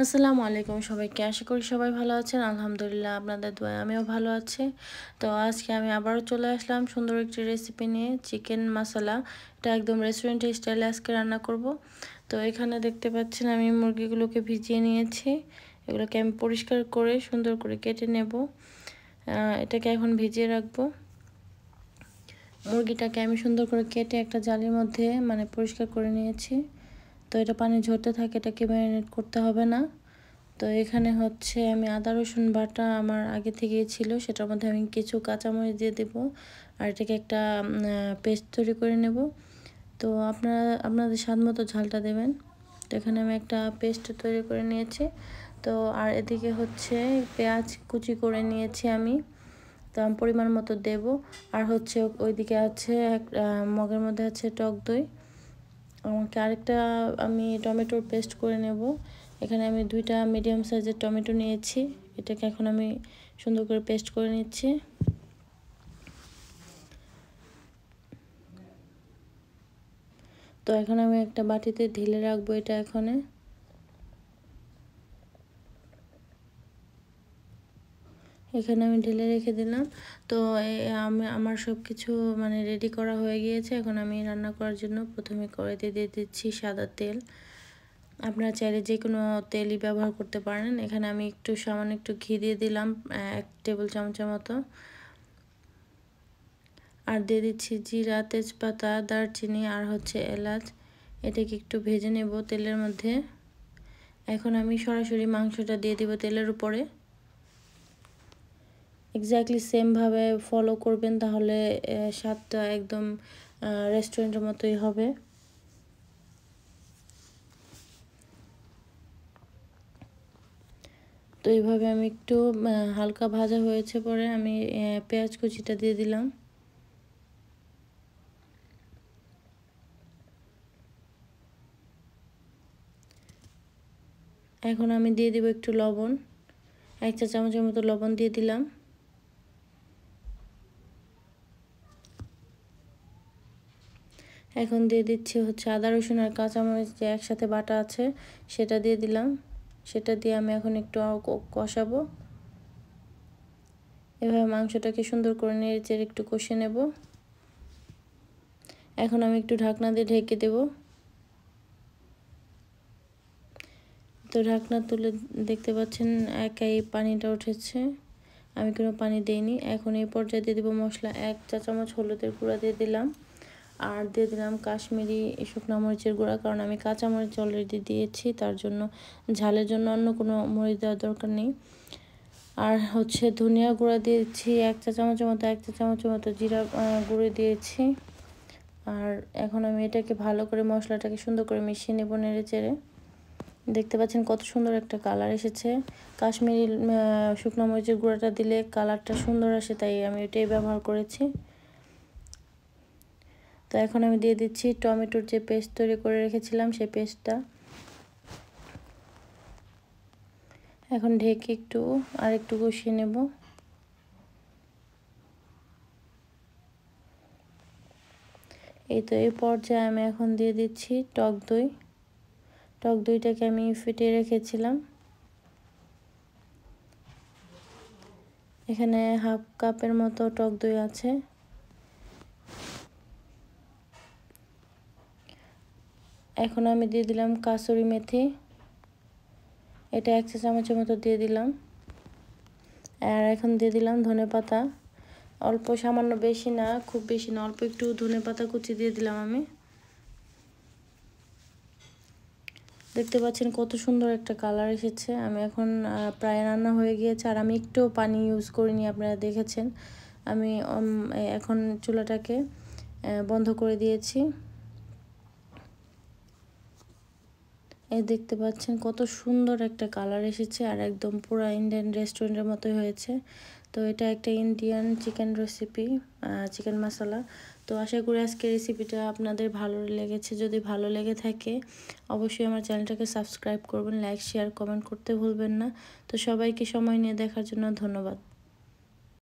আসসালামু আলাইকুম সবাইকে। আশা করি সবাই ভালো আছেন। আলহামদুলিল্লাহ আপনাদের দোয়ায় আমিও ভালো আছি। তো আজকে আমি আবারও চলে আসলাম সুন্দর একটি রেসিপি নিয়ে, চিকেন মশলা। এটা একদম রেস্টুরেন্টের স্টাইলে আজকে রান্না করব। তো এখানে দেখতে পাচ্ছেন আমি মুরগিগুলোকে ভিজিয়ে নিয়েছি। এগুলোকে আমি পরিষ্কার করে সুন্দর করে কেটে নেব। এটাকে এখন ভিজিয়ে রাখবো। মুরগিটাকে আমি সুন্দর করে কেটে একটা জালির মধ্যে পরিষ্কার করে নিয়েছি। তো এটা পানি ঝরতে থাকে, এটাকে ম্যারিনেট করতে হবে না। তো এখানে হচ্ছে আমি আদা রসুন বাটা আমার আগে থেকেই ছিল, সেটার মধ্যে আমি কিছু কাঁচামরিচ দিয়ে দেবো আর এটাকে একটা পেস্ট তৈরি করে নেব। তো আপনাদের স্বাদ মতো ঝালটা দেবেন। তো এখানে আমি একটা পেস্ট তৈরি করে নিয়েছি। তো আর এদিকে হচ্ছে পেঁয়াজ কুচি করে নিয়েছি আমি, তো আমি পরিমাণ মতো দেব। আর হচ্ছে ওইদিকে আছে মগের মধ্যে আছে টক দই। আমাকে আরেকটা আমি টমেটোর পেস্ট করে নেব। এখানে আমি 2টা মিডিয়াম সাইজের টমেটো নিয়েছি, এটাকে এখন আমি সুন্দর করে পেস্ট করে নিচ্ছি। তো এখন আমি একটা বাটিতে ঢেলে রাখবো এটা। এখানে আমি ঢেলে রেখে দিলাম। তো আমার সব কিছু রেডি করা হয়ে গিয়েছে। এখন আমি রান্না করার জন্য প্রথমে কড়াইতে দিয়ে দিচ্ছি সাদা তেল। আপনারা চাইলে যে কোনো তেলই ব্যবহার করতে পারেন। এখানে আমি সামান্য একটু ঘি দিয়ে দিলাম 1 টেবিল চামচের মতো। আর দিয়ে দিচ্ছি জিরা, তেজপাতা, দারচিনি আর হচ্ছে এলাচ। এটাকে একটু ভেজে নেব তেলের মধ্যে। এখন আমি সরাসরি মাংসটা দিয়ে দিব তেলের উপরে। এক্স্যাক্টলি সেমভাবে ফলো করবেন, তাহলে স্বাদটা একদম রেস্টুরেন্টের মতোই হবে। তো এইভাবে আমি একটু হালকা ভাজা হয়েছে পরে আমি পেঁয়াজ কুচিটা দিয়ে দিলাম। এখন আমি দিয়ে দিব একটু লবণ, 1 চা চামচের মতো লবণ দিয়ে দিলাম। এখন দিয়ে দিচ্ছি হচ্ছে আদা রসুন আর কাঁচামরিচ যে একসাথে বাটা আছে সেটা দিয়ে দিলাম। সেটা দিয়ে আমি এখন একটু কষাবো। এভাবে মাংসটাকে সুন্দর করে নেড়েচেড়ে একটু কষিয়ে নেব। এখন আমি একটু ঢাকনা দিয়ে ঢেকে দেব। তো ঢাকনা তুলে দেখতে পাচ্ছেন একাই পানিটা উঠেছে, আমি কোনো পানি দেইনি। এখন এই পর্যায়ে দিয়ে দেবো মশলা। 1 চা চামচ হলুদের গুঁড়া দিয়ে দিলাম আর দিয়ে দিলাম কাশ্মীরি শুকনো মরিচের গুঁড়া, কারণ আমি কাঁচা মরিচ অলরেডি দিয়েছি, তার জন্য ঝালের জন্য অন্য কোনো মরিচ দেওয়ার দরকার নেই। আর হচ্ছে ধনিয়া গুঁড়া দিয়েছি 1 চা চামচের মতো, 1 চা চামচের মতো জিরা গুঁড়ো দিয়েছি। আর এখন আমি এটাকে ভালো করে মশলাটাকে সুন্দর করে মিশিয়ে নেব নেড়েচেড়ে। দেখতে পাচ্ছেন কত সুন্দর একটা কালার এসেছে। কাশ্মীরি শুকনো মরিচের গুঁড়াটা দিলে কালারটা সুন্দর আসে, তাই আমি এটাই ব্যবহার করেছি। তো এখন আমি দিয়ে দিচ্ছি টমেটোর যে পেস্ট তৈরি করে রেখেছিলাম সেই পেস্টটা। এখন ঢেকে একটু কষিয়ে নেব। এই তো এই পর্যায়ে আমি এখন দিয়ে দিচ্ছি টক দই। টক দইটাকে আমি ফেটিয়ে রেখেছিলাম। এখানে হাফ কাপের মতো টক দই আছে। এখন আমি দিয়ে দিলাম কাসুরি মেথি, এটা 1 চা চামচের মতো দিয়ে দিলাম। আর এখন দিয়ে দিলাম ধনেপাতা, অল্প সামান্য, বেশি না, খুব বেশি না, অল্প একটু ধনেপাতা কুচি দিয়ে দিলাম আমি। দেখতে পাচ্ছেন কত সুন্দর একটা কালার এসেছে। আমি এখন প্রায় রান্না হয়ে গিয়েছে, আর আমি একটু পানি ইউজ করিনি, আপনারা দেখেছেন। আমি এখন চুলাটাকে বন্ধ করে দিয়েছি। এই দেখতে পাচ্ছেন কত সুন্দর একটা কালার এসেছে, আর একদম পুরো ইন্ডিয়ান রেস্টুরেন্টের মতোই হয়েছে। তো এটা একটা ইন্ডিয়ান চিকেন রেসিপি, চিকেন মশলা। তো আশা করি আজকের রেসিপিটা আপনাদের ভালো লেগেছে। যদি ভালো লেগে থাকে অবশ্যই আমার চ্যানেলটাকে সাবস্ক্রাইব করবেন, লাইক শেয়ার কমেন্ট করতে ভুলবেন না। তো সবাইকে সময় নিয়ে দেখার জন্য ধন্যবাদ।